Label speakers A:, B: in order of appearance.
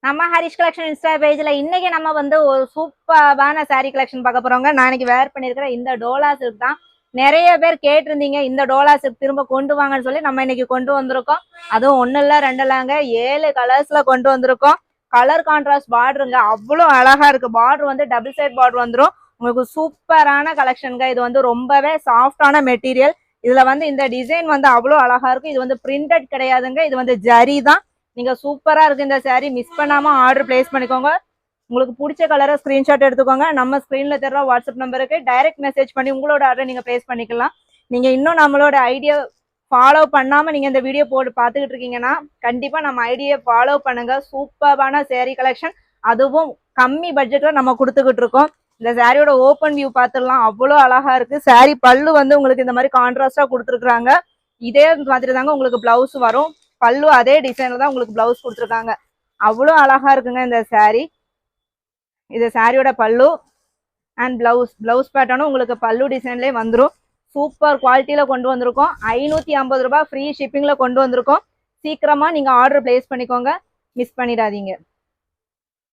A: நம்ம Harish collection Insta பேஜ்ல இன்னைக்கு நம்ம வந்து ஒரு சூப்பரான சாரீ கலெக்ஷன் பார்க்க போறோங்க. நான் இன்னைக்கு வேர் பண்ணிருக்கிற இந்த டோலா சில்க் தான் நிறைய பேர் கேட்டிருந்தீங்க. இந்த டோலா சில்க் திரும்ப கொண்டு வாங்கன்னு சொல்லி நம்ம இன்னைக்கு கொண்டு வந்திருக்கோம். அதுவும் ஒண்ணு இல்ல ரெண்டு இல்லங்க 7 கலர்ஸ்ல கொண்டு வந்திருக்கோம். கலர் கான்ட்ராஸ்ட் பார்டருங்க, அவ்வளோ அழகா இருக்கு. பார்டர் வந்து டபுள் சைட் பார்டர் வந்துடும். உங்களுக்கு சூப்பரான கலெக்ஷனுங்க. இது வந்து ரொம்பவே சாஃப்டான மெட்டீரியல். இதுல வந்து இந்த டிசைன் வந்து அவ்வளோ அழகா இருக்கு. இது வந்து பிரிண்டட் கிடையாதுங்க, இது வந்து ஜரி தான். நீங்க சூப்பரா இருக்கு இந்த சாரீ, மிஸ் பண்ணாம ஆர்டர் பிளேஸ் பண்ணிக்கோங்க. உங்களுக்கு பிடிச்ச கலரை ஸ்கிரீன்ஷாட் எடுத்துக்கோங்க. நம்ம ஸ்கிரீன்ல தர வாட்ஸ்அப் நம்பருக்கு டைரக்ட் மெசேஜ் பண்ணி உங்களோட ஆர்டர் நீங்க பிளேஸ் பண்ணிக்கலாம். நீங்க இன்னும் நம்மளோட ஐடியா ஃபாலோ பண்ணாம நீங்க இந்த வீடியோ போட்டு பார்த்துக்கிட்டு இருக்கீங்கன்னா கண்டிப்பா நம்ம ஐடியா ஃபாலோ பண்ணுங்க. சூப்பரான சாரீ கலெக்ஷன், அதுவும் கம்மி பட்ஜெட்ல நம்ம கொடுத்துக்கிட்டு இருக்கோம். இந்த சாரியோட ஓப்பன் வியூ பார்த்துடலாம், அவ்வளோ அழகா இருக்கு. சாரீ பல்லு வந்து உங்களுக்கு இந்த மாதிரி கான்ட்ராஸ்டா கொடுத்துருக்காங்க. இதே மாதிரி தாங்க உங்களுக்கு பிளவுஸ் வரும். பல்லு அதே டிசைன்ல தான் உங்களுக்கு பிளவுஸ் கொடுத்துருக்காங்க. அவ்வளோ அழகா இருக்குங்க இந்த சாரீ. இது சாரியோட பல்லு அண்ட் பிளவுஸ் பேட்டர்னும் உங்களுக்கு பல்லு டிசைன்லேயே வந்துடும். சூப்பர் குவாலிட்டியில கொண்டு வந்திருக்கோம். 550 ரூபாய் ஃப்ரீ ஷிப்பிங்ல கொண்டு வந்திருக்கோம். சீக்கிரமா நீங்க ஆர்டர் பிளேஸ் பண்ணிக்கோங்க, மிஸ் பண்ணிடாதீங்க.